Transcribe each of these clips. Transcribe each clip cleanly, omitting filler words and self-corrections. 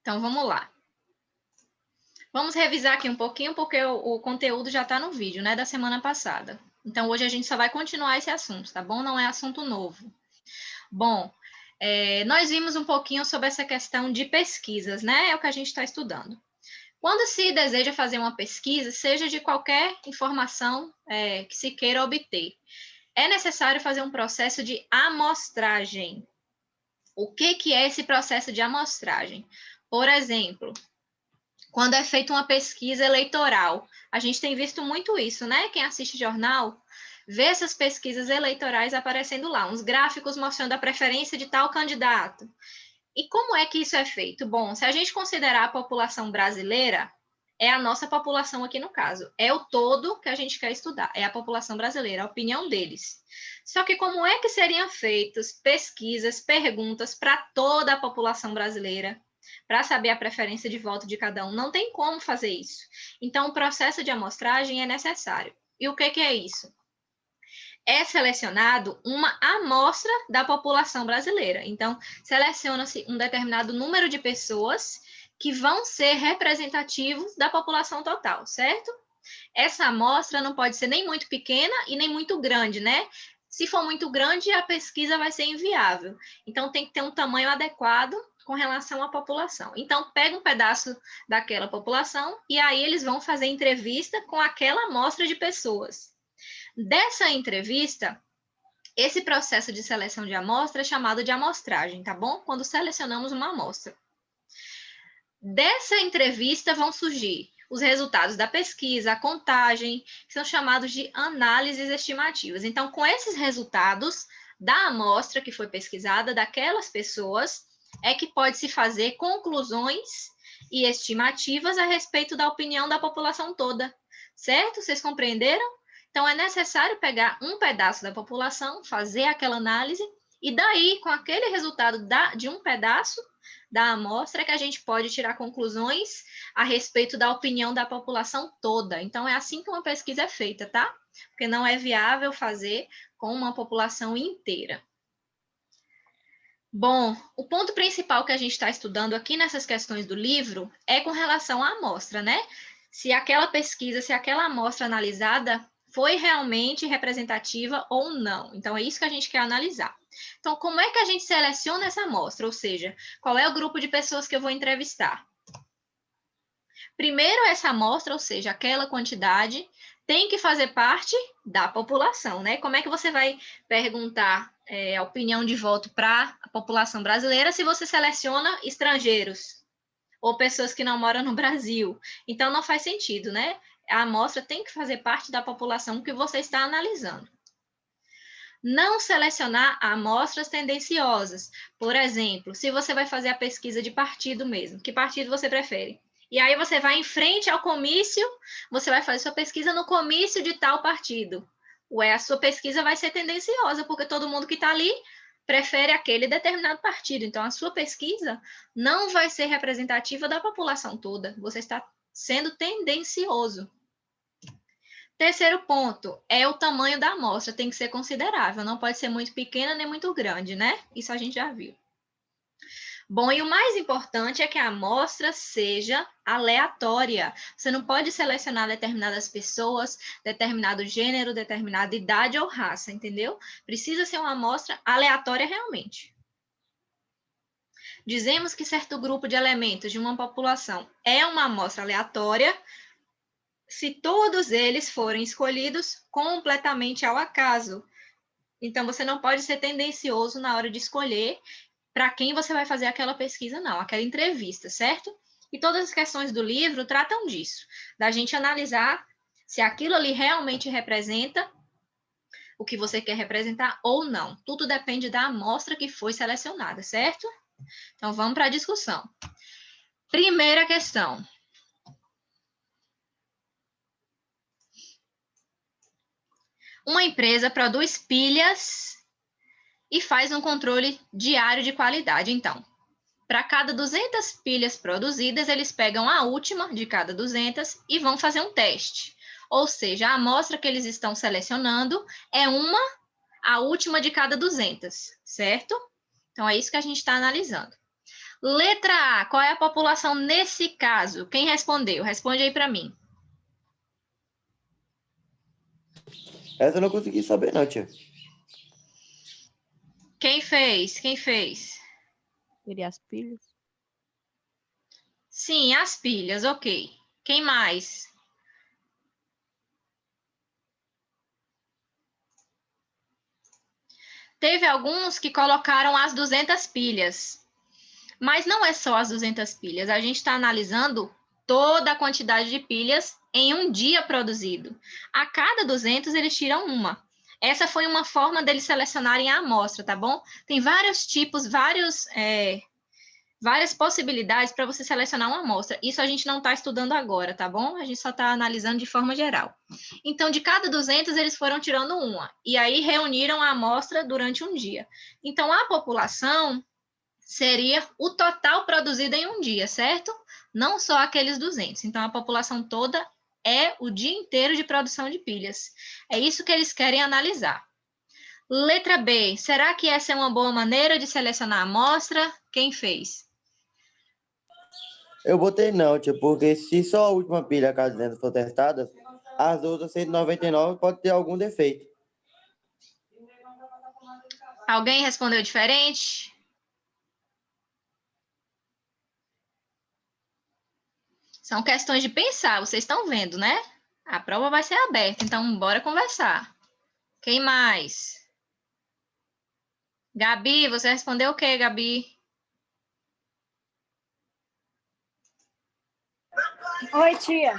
Então, vamos lá. Vamos revisar aqui um pouquinho, porque o conteúdo já está no vídeo, né, da semana passada. Então, hoje a gente só vai continuar esse assunto, tá bom? Não é assunto novo. Bom, nós vimos um pouquinho sobre essa questão de pesquisas, né? É o que a gente está estudando. Quando se deseja fazer uma pesquisa, seja de qualquer informação que se queira obter, é necessário fazer um processo de amostragem. O que é esse processo de amostragem? Por exemplo, quando é feita uma pesquisa eleitoral, a gente tem visto muito isso, né? Quem assiste jornal vê essas pesquisas eleitorais aparecendo lá, uns gráficos mostrando a preferência de tal candidato. E como é que isso é feito? Bom, se a gente considerar a população brasileira, é a nossa população aqui no caso, é o todo que a gente quer estudar, é a população brasileira, a opinião deles. Só que como é que seriam feitas pesquisas, perguntas para toda a população brasileira, para saber a preferência de voto de cada um? Não tem como fazer isso. Então, o processo de amostragem é necessário. E o que é isso? É selecionado uma amostra da população brasileira. Então, seleciona-se um determinado número de pessoas que vão ser representativos da população total, certo? Essa amostra não pode ser nem muito pequena e nem muito grande, né? Se for muito grande, a pesquisa vai ser inviável. Então, tem que ter um tamanho adequado com relação à população. Então, pega um pedaço daquela população e aí eles vão fazer entrevista com aquela amostra de pessoas. Dessa entrevista, esse processo de seleção de amostra é chamado de amostragem, tá bom? Quando selecionamos uma amostra. Dessa entrevista vão surgir os resultados da pesquisa, a contagem, que são chamados de análises estimativas. Então, com esses resultados da amostra que foi pesquisada, daquelas pessoas, é que pode-se fazer conclusões e estimativas a respeito da opinião da população toda, certo? Vocês compreenderam? Então, é necessário pegar um pedaço da população, fazer aquela análise, e daí, com aquele resultado de um pedaço da amostra, que a gente pode tirar conclusões a respeito da opinião da população toda. Então, é assim que uma pesquisa é feita, tá? Porque não é viável fazer com uma população inteira. Bom, o ponto principal que a gente está estudando aqui nessas questões do livro é com relação à amostra, né? Se aquela pesquisa, se aquela amostra analisada foi realmente representativa ou não. Então, é isso que a gente quer analisar. Então, como é que a gente seleciona essa amostra? Ou seja, qual é o grupo de pessoas que eu vou entrevistar? Primeiro, essa amostra, ou seja, aquela quantidade, tem que fazer parte da população, né? Como é que você vai perguntar a opinião de voto para a população brasileira se você seleciona estrangeiros ou pessoas que não moram no Brasil? Então, não faz sentido, né? A amostra tem que fazer parte da população que você está analisando. Não selecionar amostras tendenciosas. Por exemplo, se você vai fazer a pesquisa de partido mesmo, que partido você prefere? E aí você vai em frente ao comício, você vai fazer sua pesquisa no comício de tal partido. Ué, a sua pesquisa vai ser tendenciosa, porque todo mundo que está ali prefere aquele determinado partido. Então, a sua pesquisa não vai ser representativa da população toda. Você está sendo tendencioso. Terceiro ponto é o tamanho da amostra, tem que ser considerável, não pode ser muito pequena nem muito grande, né? Isso a gente já viu. Bom, e o mais importante é que a amostra seja aleatória. Você não pode selecionar determinadas pessoas, determinado gênero, determinada idade ou raça, entendeu? Precisa ser uma amostra aleatória realmente. Dizemos que certo grupo de elementos de uma população é uma amostra aleatória se todos eles forem escolhidos completamente ao acaso. Então, você não pode ser tendencioso na hora de escolher para quem você vai fazer aquela pesquisa, não, aquela entrevista, certo? E todas as questões do livro tratam disso, da gente analisar se aquilo ali realmente representa o que você quer representar ou não. Tudo depende da amostra que foi selecionada, certo? Então, vamos para a discussão. Primeira questão. Uma empresa produz pilhas e faz um controle diário de qualidade. Então, para cada 200 pilhas produzidas, eles pegam a última de cada 200 e vão fazer um teste. Ou seja, a amostra que eles estão selecionando é a última de cada 200, certo? Então, é isso que a gente está analisando. Letra A, qual é a população nesse caso? Quem respondeu? Responde aí para mim. Essa eu não consegui saber, não, tia. Quem fez? Quem fez? Seria as pilhas? Sim, as pilhas, ok. Quem mais? Teve alguns que colocaram as 200 pilhas. Mas não é só as 200 pilhas. A gente está analisando toda a quantidade de pilhas em um dia produzido. A cada 200, eles tiram uma. Essa foi uma forma deles selecionarem a amostra, tá bom? Tem vários tipos, várias possibilidades para você selecionar uma amostra. Isso a gente não está estudando agora, tá bom? A gente só está analisando de forma geral. Então, de cada 200, eles foram tirando uma. E aí, reuniram a amostra durante um dia. Então, a população seria o total produzido em um dia, certo? Não só aqueles 200. Então, a população toda é o dia inteiro de produção de pilhas. É isso que eles querem analisar. Letra B. Será que essa é uma boa maneira de selecionar a amostra? Quem fez? Eu botei não, tia, porque se só a última pilha, caso dentro for testada, as outras 199 pode ter algum defeito. Alguém respondeu diferente? São questões de pensar, vocês estão vendo, né? A prova vai ser aberta, então bora conversar. Quem mais? Gabi, você respondeu o quê, Gabi? Oi, tia.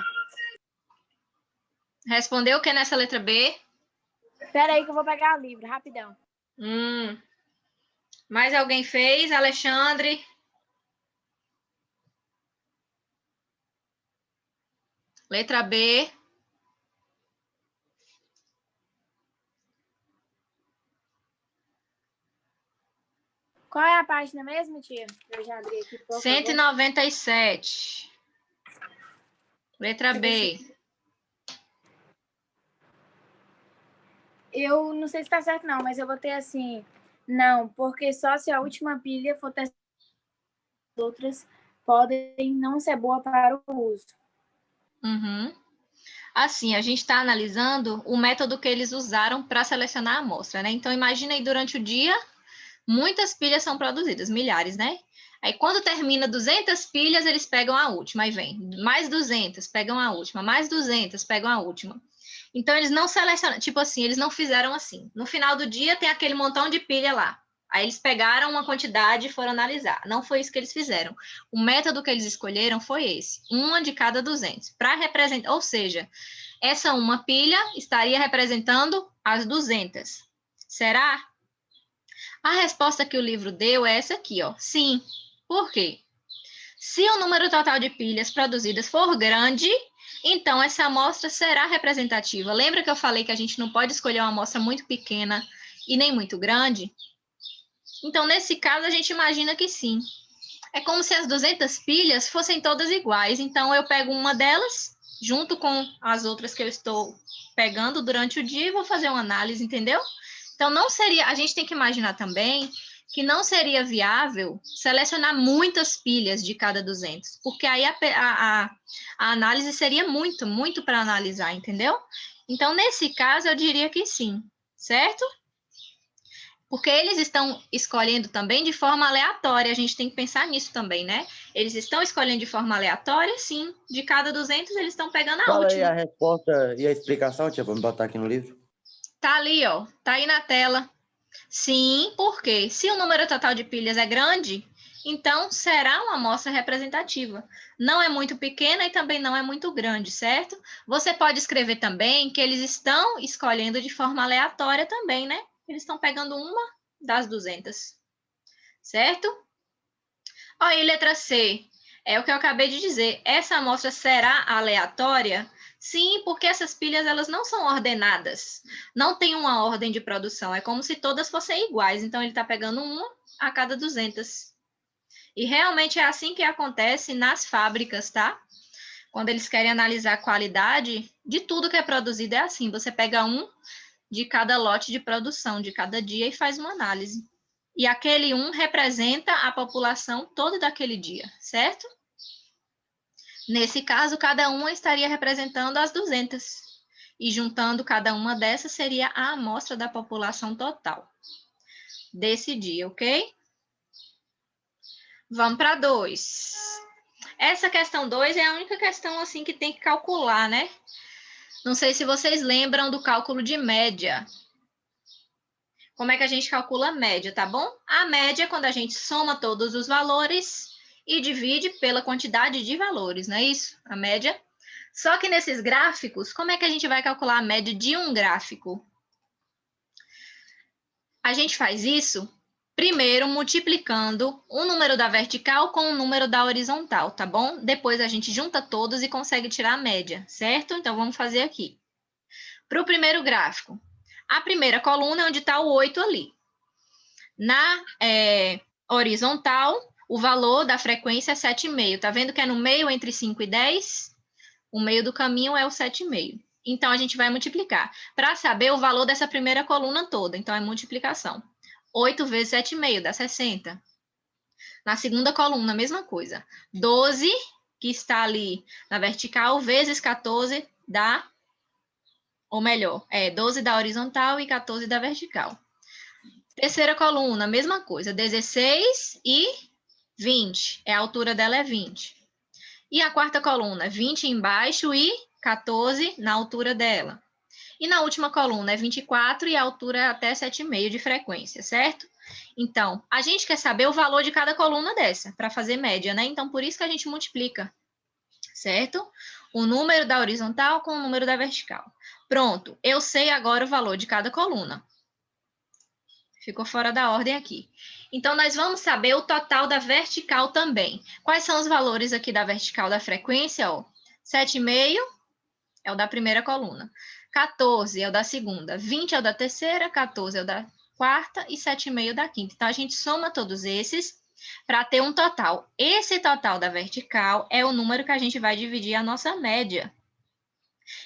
Respondeu o que nessa letra B? Espera aí que eu vou pegar o livro, rapidão. Mais alguém fez? Alexandre? Letra B. Qual é a página mesmo, tia? Eu já abri aqui, por favor. 197. Letra B. Eu não sei se tá certo não, mas eu botei assim, não, porque só se a última pilha for testada, as outras podem não ser boas para o uso. Assim, a gente está analisando o método que eles usaram para selecionar a amostra, né? Então, imagina aí, durante o dia, muitas pilhas são produzidas, milhares, né? Aí, quando termina 200 pilhas, eles pegam a última, aí vem mais 200, pegam a última, mais 200, pegam a última. Então, eles não selecionam, tipo assim, eles não fizeram assim. No final do dia, tem aquele montão de pilha lá. Aí, eles pegaram uma quantidade e foram analisar. Não foi isso que eles fizeram. O método que eles escolheram foi esse, uma de cada 200, para representar, ou seja, essa uma pilha estaria representando as 200. Será? A resposta que o livro deu é essa aqui, ó. Sim. Por quê? Se o número total de pilhas produzidas for grande, então essa amostra será representativa. Lembra que eu falei que a gente não pode escolher uma amostra muito pequena e nem muito grande? Então, nesse caso, a gente imagina que sim. É como se as 200 pilhas fossem todas iguais. Então, eu pego uma delas, junto com as outras que eu estou pegando durante o dia, e vou fazer uma análise, entendeu? Então, não seria. A gente tem que imaginar também que não seria viável selecionar muitas pilhas de cada 200, porque aí a análise seria muito para analisar, entendeu? Então, nesse caso, eu diria que sim, certo? Porque eles estão escolhendo também de forma aleatória, a gente tem que pensar nisso também, né? Eles estão escolhendo de forma aleatória, sim. De cada 200, eles estão pegando a Fala última. aí a resposta e a explicação, tia, para me botar aqui no livro. Tá ali, ó. Tá aí na tela. Sim, porque se o número total de pilhas é grande, então será uma amostra representativa. Não é muito pequena e também não é muito grande, certo? Você pode escrever também que eles estão escolhendo de forma aleatória também, né? Eles estão pegando uma das 200, certo? Aí, letra C. É o que eu acabei de dizer. Essa amostra será aleatória? Sim, porque essas pilhas elas não são ordenadas. Não tem uma ordem de produção. É como se todas fossem iguais. Então, ele está pegando uma a cada 200. E realmente é assim que acontece nas fábricas, tá? Quando eles querem analisar a qualidade de tudo que é produzido, é assim. Você pega um de cada lote de produção, de cada dia, e faz uma análise. E aquele 1 representa a população toda daquele dia, certo? Nesse caso, cada uma estaria representando as 200. E juntando cada uma dessas seria a amostra da população total desse dia, ok? Vamos para 2. Essa questão 2 é a única questão assim que tem que calcular, né? Não sei se vocês lembram do cálculo de média. Como é que a gente calcula a média, tá bom? A média é quando a gente soma todos os valores e divide pela quantidade de valores, não é isso? A média. Só que nesses gráficos, como é que a gente vai calcular a média de um gráfico? A gente faz isso primeiro multiplicando o número da vertical com o número da horizontal, tá bom? Depois a gente junta todos e consegue tirar a média, certo? Então vamos fazer aqui. Para o primeiro gráfico, a primeira coluna é onde está o 8 ali. Na horizontal, o valor da frequência é 7,5. Tá vendo que é no meio entre 5 e 10? O meio do caminho é o 7,5. Então, a gente vai multiplicar. Para saber o valor dessa primeira coluna toda, então é multiplicação. 8 vezes 7,5 dá 60. Na segunda coluna, a mesma coisa. 12, que está ali na vertical, vezes 14 dá, ou melhor, 12 da horizontal e 14 da vertical. Terceira coluna, mesma coisa, 16 e 20. A altura dela é 20. E a quarta coluna, 20 embaixo e 14 na altura dela. E na última coluna é 24 e a altura é até 7,5 de frequência, certo? Então, a gente quer saber o valor de cada coluna dessa, para fazer média, né? Então, por isso que a gente multiplica, certo? O número da horizontal com o número da vertical. Pronto, eu sei agora o valor de cada coluna. Ficou fora da ordem aqui. Então, nós vamos saber o total da vertical também. Quais são os valores aqui da vertical da frequência? 7,5 é o da primeira coluna. 14 é o da segunda. 20 é o da terceira. 14 é o da quarta. E 7,5 da quinta. Então, a gente soma todos esses para ter um total. Esse total da vertical é o número que a gente vai dividir a nossa média.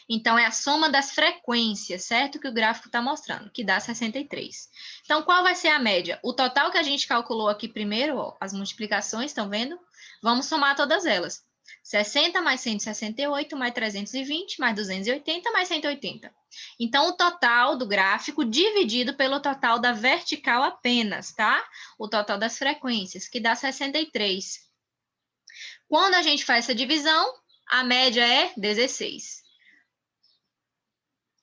Então, é a soma das frequências, certo? Que o gráfico está mostrando, que dá 63. Então, qual vai ser a média? O total que a gente calculou aqui primeiro, as multiplicações, estão vendo? Vamos somar todas elas. 60 mais 168, mais 320, mais 280, mais 180. Então, o total do gráfico dividido pelo total da vertical apenas, tá? O total das frequências, que dá 63. Quando a gente faz essa divisão, a média é 16.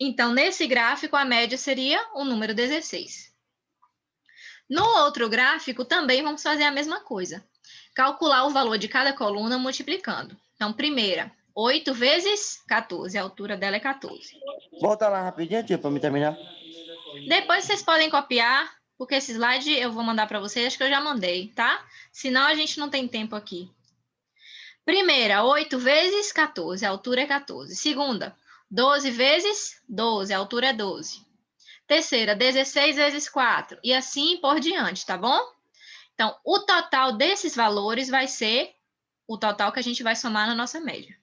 Então, nesse gráfico, a média seria o número 16. No outro gráfico, também vamos fazer a mesma coisa. Calcular o valor de cada coluna multiplicando. Então, primeira, 8 vezes 14. A altura dela é 14. Volta lá rapidinho, tia, para me terminar. Depois vocês podem copiar, porque esse slide eu vou mandar para vocês, acho que eu já mandei, tá? Senão a gente não tem tempo aqui. Primeira, 8 vezes 14. A altura é 14. Segunda, 12 vezes 12, a altura é 12. Terceira, 16 vezes 4, e assim por diante, tá bom? Então, o total desses valores vai ser o total que a gente vai somar na nossa média.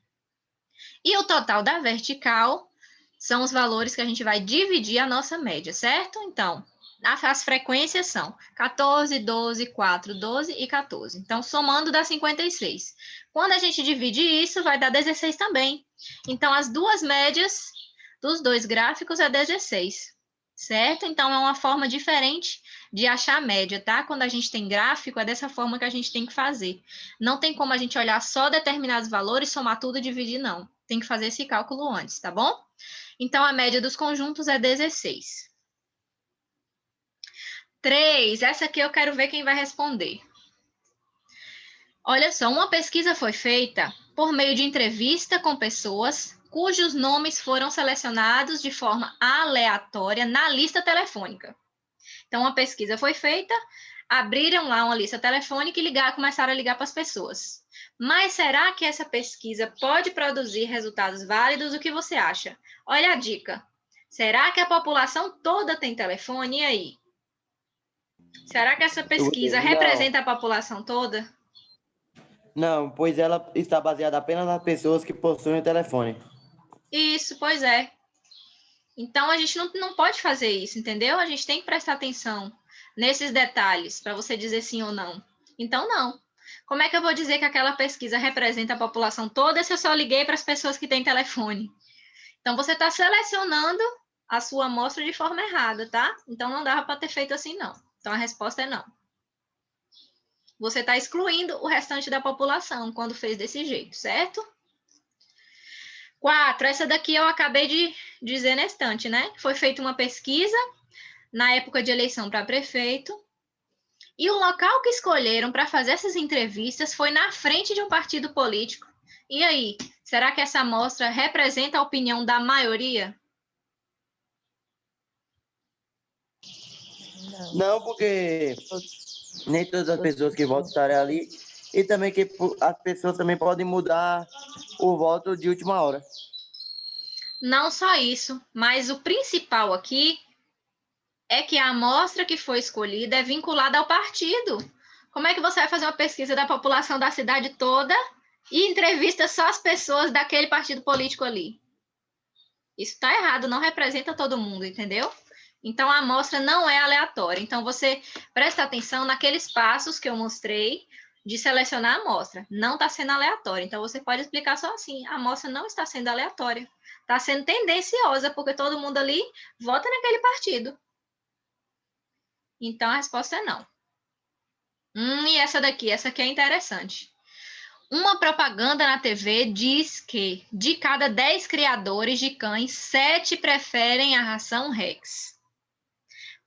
E o total da vertical são os valores que a gente vai dividir a nossa média, certo? Então, as frequências são 14, 12, 4, 12 e 14. Então, somando dá 56. Quando a gente divide isso, vai dar 16 também. Então, as duas médias dos dois gráficos é 16, certo? Então, é uma forma diferente de achar a média, tá? Quando a gente tem gráfico, é dessa forma que a gente tem que fazer. Não tem como a gente olhar só determinados valores, somar tudo e dividir, não. Tem que fazer esse cálculo antes, tá bom? Então, a média dos conjuntos é 16. 3, essa aqui eu quero ver quem vai responder. Olha só, uma pesquisa foi feita por meio de entrevista com pessoas cujos nomes foram selecionados de forma aleatória na lista telefônica. Então, uma pesquisa foi feita, abriram lá uma lista telefônica e começaram a ligar para as pessoas. Mas será que essa pesquisa pode produzir resultados válidos? O que você acha? Olha a dica. Será que a população toda tem telefone? E aí? Será que essa pesquisa representa a população toda? Não, pois ela está baseada apenas nas pessoas que possuem o telefone. Isso, pois é. Então, a gente não pode fazer isso, entendeu? A gente tem que prestar atenção nesses detalhes, para você dizer sim ou não. Então, não. Como é que eu vou dizer que aquela pesquisa representa a população toda se eu só liguei para as pessoas que têm telefone? Então, você está selecionando a sua amostra de forma errada, tá? Então, não dava para ter feito assim, não. Então, a resposta é não. Você está excluindo o restante da população quando fez desse jeito, certo? 4, essa daqui eu acabei de dizer na estante, né? Foi feita uma pesquisa na época de eleição para prefeito e o local que escolheram para fazer essas entrevistas foi na frente de um partido político. E aí, será que essa amostra representa a opinião da maioria? Não, porque nem todas as pessoas que votam estarem ali e também que as pessoas também podem mudar o voto de última hora. Não só isso, mas o principal aqui é que a amostra que foi escolhida é vinculada ao partido. Como é que você vai fazer uma pesquisa da população da cidade toda e entrevista só as pessoas daquele partido político ali? Isso está errado, não representa todo mundo, entendeu? Então, a amostra não é aleatória. Então, você presta atenção naqueles passos que eu mostrei de selecionar a amostra. Não está sendo aleatória. Então, você pode explicar só assim, a amostra não está sendo aleatória. Está sendo tendenciosa, porque todo mundo ali vota naquele partido. Então, a resposta é não. E essa daqui? Essa aqui é interessante. Uma propaganda na TV diz que, de cada 10 criadores de cães, 7 preferem a ração Rex.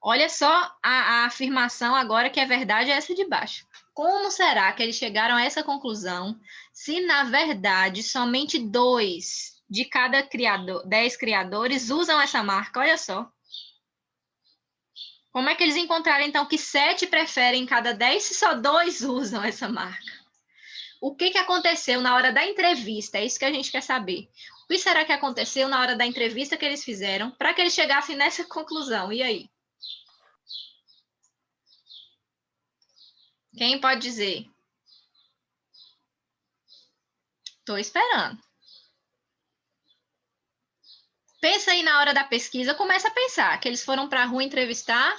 Olha só a afirmação agora que é verdade é essa de baixo. Como será que eles chegaram a essa conclusão se, na verdade, somente 2 de cada 10 criadores usam essa marca? Olha só. Como é que eles encontraram, então, que 7 preferem cada 10 se só 2 usam essa marca? O que aconteceu na hora da entrevista? É isso que a gente quer saber. O que será que aconteceu na hora da entrevista que eles fizeram para que eles chegassem nessa conclusão? E aí? Quem pode dizer? Estou esperando. Pensa aí na hora da pesquisa, começa a pensar que eles foram para a rua entrevistar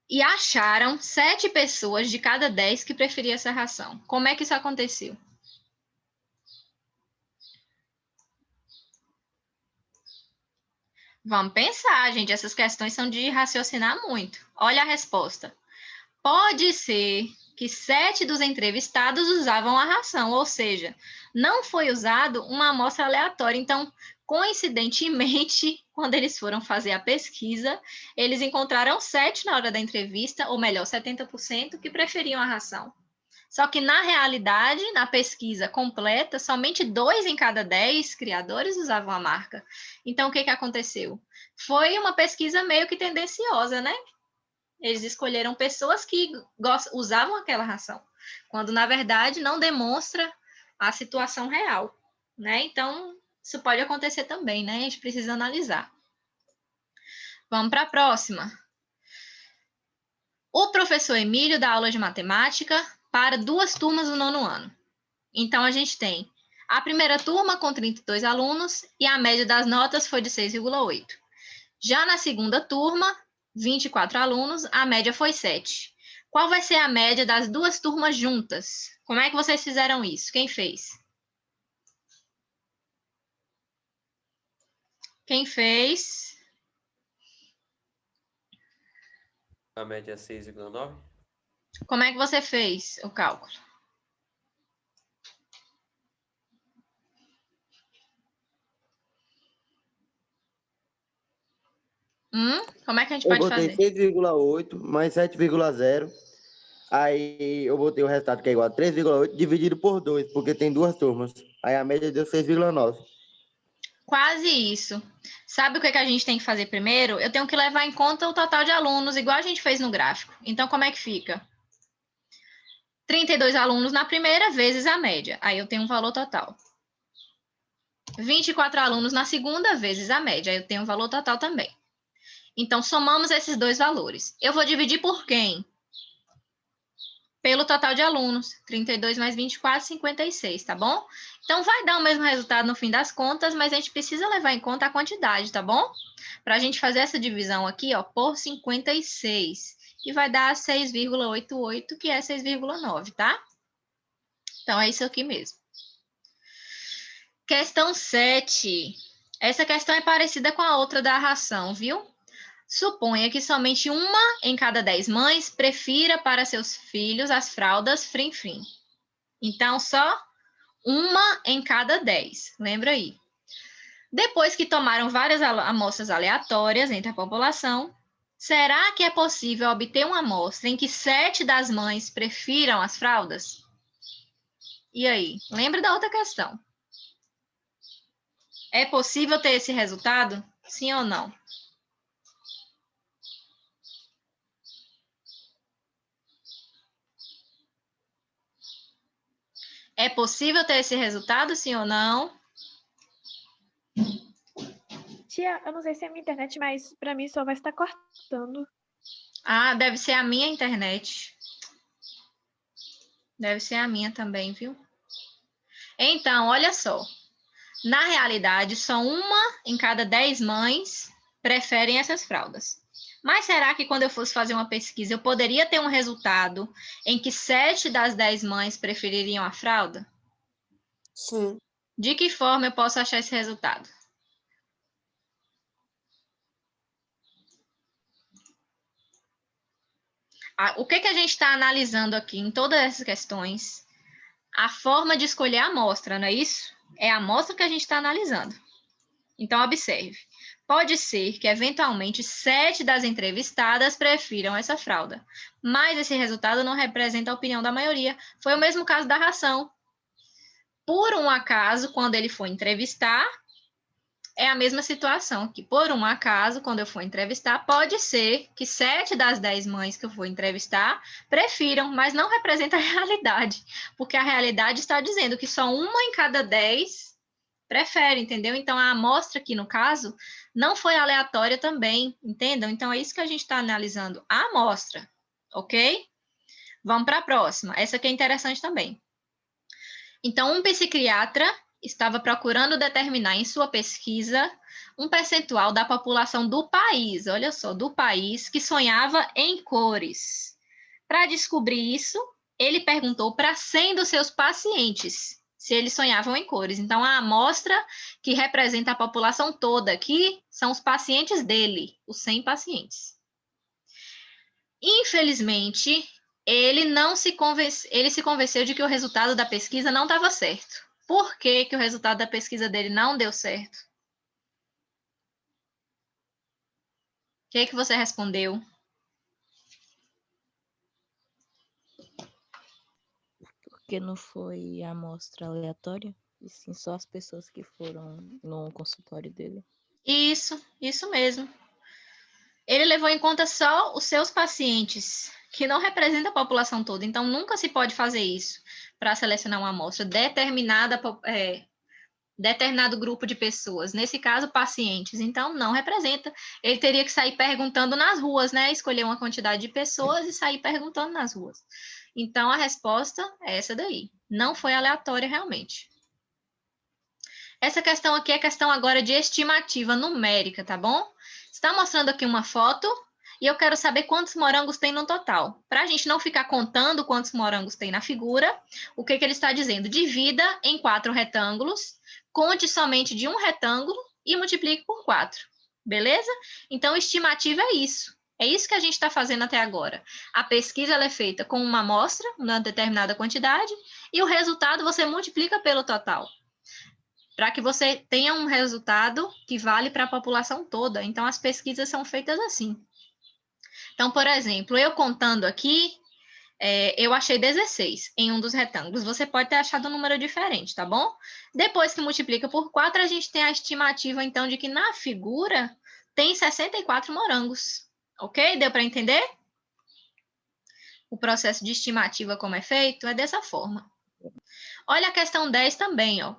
e acharam 7 pessoas de cada 10 que preferiam essa ração. Como é que isso aconteceu? Vamos pensar, gente. Essas questões são de raciocinar muito. Olha a resposta. Pode ser que 7 dos entrevistados usavam a ração, ou seja, não foi usado uma amostra aleatória. Então, coincidentemente, quando eles foram fazer a pesquisa, eles encontraram 7 na hora da entrevista, ou melhor, 70% que preferiam a ração. Só que, na realidade, na pesquisa completa, somente 2 em cada 10 criadores usavam a marca. Então, o que aconteceu? Foi uma pesquisa meio que tendenciosa, né? Eles escolheram pessoas que usavam aquela ração, quando, na verdade, não demonstra a situação real, né? Então, isso pode acontecer também, né? A gente precisa analisar. Vamos para a próxima. O professor Emílio dá aula de matemática para 2 turmas do 9º ano. Então, a gente tem a primeira turma com 32 alunos e a média das notas foi de 6,8. Já na segunda turma, 24 alunos, a média foi 7. Qual vai ser a média das 2 turmas juntas? Como é que vocês fizeram isso? Quem fez? Quem fez? A média é 6,9. Como é que você fez o cálculo? Como é que a gente Eu pode botei fazer? 6,8 mais 7,0. Aí eu botei o resultado que é igual a 3,8 dividido por 2, porque tem 2 turmas. Aí a média deu 6,9. Quase isso. Sabe o que a gente tem que fazer primeiro? Eu tenho que levar em conta o total de alunos, igual a gente fez no gráfico. Então, como é que fica? 32 alunos na primeira vezes a média. Aí eu tenho um valor total. 24 alunos na segunda vezes a média. Aí eu tenho um valor total também. Então, somamos esses 2 valores. Eu vou dividir por quem? Pelo total de alunos. 32 mais 24, 56, tá bom? Então, vai dar o mesmo resultado no fim das contas, mas a gente precisa levar em conta a quantidade, tá bom? Para a gente fazer essa divisão aqui, ó, por 56. e vai dar 6,88, que é 6,9, tá? Então, é isso aqui mesmo. Questão 7. Essa questão é parecida com a outra da ração, viu? Suponha que somente uma em cada 10 mães prefira para seus filhos as fraldas Frim-Frim. Então, só uma em cada 10. Lembra aí. Depois que tomaram várias amostras aleatórias entre a população, será que é possível obter uma amostra em que 7 das mães prefiram as fraldas? E aí? Lembra da outra questão? É possível ter esse resultado? Sim ou não? É possível ter esse resultado, sim ou não? Tia, eu não sei se é a minha internet, mas pra mim só vai estar cortando. Ah, deve ser a minha internet. Deve ser a minha também, viu? Então, olha só. Na realidade, só uma em cada 10 mães preferem essas fraldas. Mas será que quando eu fosse fazer uma pesquisa, eu poderia ter um resultado em que 7 das 10 mães prefeririam a fralda? Sim. De que forma eu posso achar esse resultado? O que a gente está analisando aqui em todas essas questões? A forma de escolher a amostra, não é isso? É a amostra que a gente está analisando. Então, observe. Pode ser que, eventualmente, 7 das entrevistadas prefiram essa fralda, mas esse resultado não representa a opinião da maioria. Foi o mesmo caso da ração. Por um acaso, quando ele foi entrevistar, é a mesma situação, que por um acaso, quando eu for entrevistar, pode ser que 7 das 10 mães que eu for entrevistar prefiram, mas não representa a realidade, porque a realidade está dizendo que só uma em cada 10 prefere, entendeu? Então, a amostra aqui, no caso, não foi aleatória também, entendam? Então, é isso que a gente está analisando, a amostra, ok? Vamos para a próxima. Essa aqui é interessante também. Então, um psiquiatra estava procurando determinar em sua pesquisa um percentual da população do país, olha só, do país que sonhava em cores. Para descobrir isso, ele perguntou para 100 dos seus pacientes se eles sonhavam em cores. Então, a amostra que representa a população toda aqui são os pacientes dele, os 100 pacientes. Infelizmente, ele se convenceu de que o resultado da pesquisa não estava certo. Por que o resultado da pesquisa dele não deu certo? O que você respondeu? Porque não foi a amostra aleatória, e sim só as pessoas que foram no consultório dele. Isso mesmo. Ele levou em conta só os seus pacientes, que não representa a população toda. Então, nunca se pode fazer isso para selecionar uma amostra determinado grupo de pessoas. Nesse caso, pacientes. Então, não representa. Ele teria que sair perguntando nas ruas, né? Escolher uma quantidade de pessoas e sair perguntando nas ruas. Então, a resposta é essa daí. Não foi aleatória, realmente. Essa questão aqui é questão agora de estimativa numérica, tá bom? Está mostrando aqui uma foto e eu quero saber quantos morangos tem no total. Para a gente não ficar contando quantos morangos tem na figura, o que ele está dizendo? Divida em 4 retângulos, conte somente de um retângulo e multiplique por 4. Beleza? Então, estimativa é isso. É isso que a gente está fazendo até agora. A pesquisa ela é feita com uma amostra, uma determinada quantidade, e o resultado você multiplica pelo total, para que você tenha um resultado que vale para a população toda. Então, as pesquisas são feitas assim. Então, por exemplo, eu contando aqui, eu achei 16 em um dos retângulos. Você pode ter achado um número diferente, tá bom? Depois que multiplica por 4, a gente tem a estimativa, então, de que na figura tem 64 morangos. Ok? Deu para entender? O processo de estimativa, como é feito, é dessa forma. Olha a questão 10 também, ó.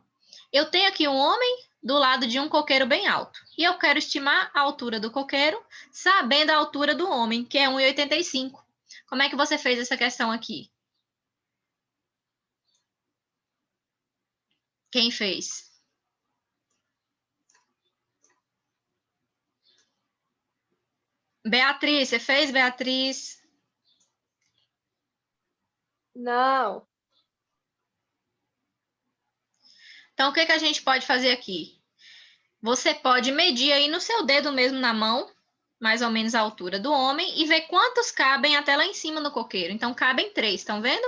Eu tenho aqui um homem do lado de um coqueiro bem alto. E eu quero estimar a altura do coqueiro, sabendo a altura do homem, que é 1,85. Como é que você fez essa questão aqui? Quem fez? Beatriz, você fez, Beatriz? Não. Então, o que que a gente pode fazer aqui? Você pode medir aí no seu dedo mesmo na mão, mais ou menos a altura do homem, e ver quantos cabem até lá em cima no coqueiro. Então, cabem 3, estão vendo?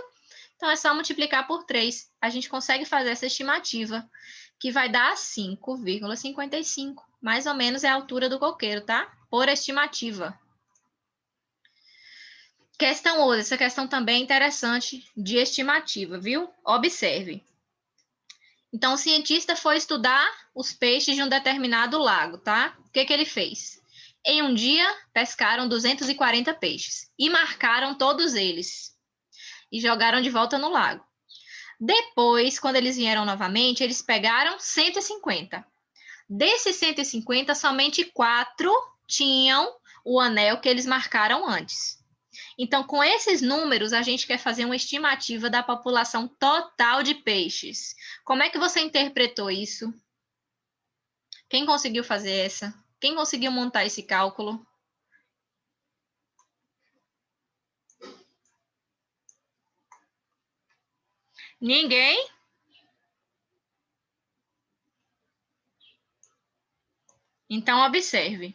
Então, é só multiplicar por 3. A gente consegue fazer essa estimativa, que vai dar 5,55. Mais ou menos é a altura do coqueiro, tá? Por estimativa. Questão 11. Essa questão também é interessante de estimativa, viu? Observe. Então, o cientista foi estudar os peixes de um determinado lago, tá? O que que ele fez? Em um dia, pescaram 240 peixes e marcaram todos eles e jogaram de volta no lago. Depois, quando eles vieram novamente, eles pegaram 150. Desses 150, somente 4 tinham o anel que eles marcaram antes. Então, com esses números, a gente quer fazer uma estimativa da população total de peixes. Como é que você interpretou isso? Quem conseguiu fazer essa? Quem conseguiu montar esse cálculo? Ninguém? Então, observe.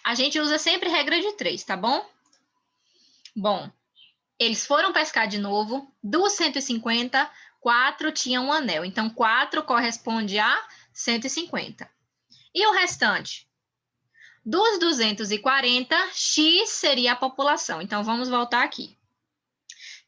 A gente usa sempre regra de 3, tá bom? Bom, eles foram pescar de novo. Dos 150, 4 tinham um anel. Então, 4 corresponde a 150. E o restante? Dos 240, X seria a população. Então, vamos voltar aqui.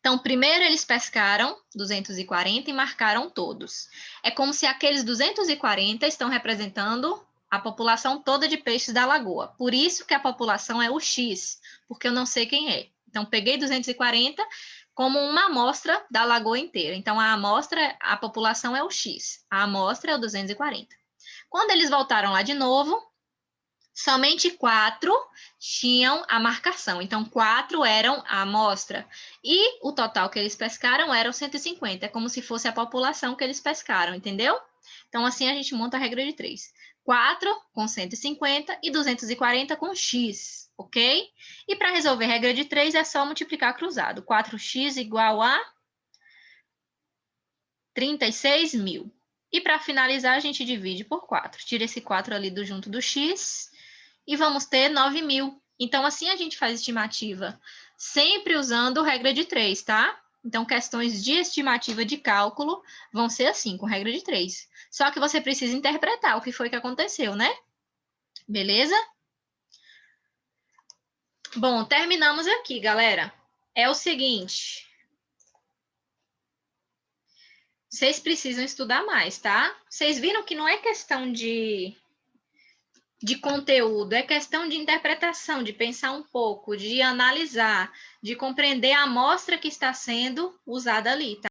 Então, primeiro eles pescaram 240 e marcaram todos. É como se aqueles 240 estão representando a população toda de peixes da lagoa. Por isso que a população é o X, porque eu não sei quem é. Então, peguei 240 como uma amostra da lagoa inteira. Então, a população é o X, a amostra é o 240. Quando eles voltaram lá de novo, somente 4 tinham a marcação. Então, 4 eram a amostra. E o total que eles pescaram eram 150. É como se fosse a população que eles pescaram, entendeu? Então, assim a gente monta a regra de 3. 4 com 150 e 240 com X, ok? E para resolver a regra de 3 é só multiplicar cruzado. 4x igual a 36 mil. E para finalizar, a gente divide por 4. Tira esse 4 ali do junto do X e vamos ter 9 mil. Então, assim a gente faz estimativa, sempre usando regra de 3, tá? Então, questões de estimativa de cálculo vão ser assim, com regra de 3. Só que você precisa interpretar o que foi que aconteceu, né? Beleza? Bom, terminamos aqui, galera. É o seguinte. Vocês precisam estudar mais, tá? Vocês viram que não é questão de conteúdo, é questão de interpretação, de pensar um pouco, de analisar, de compreender a amostra que está sendo usada ali, tá?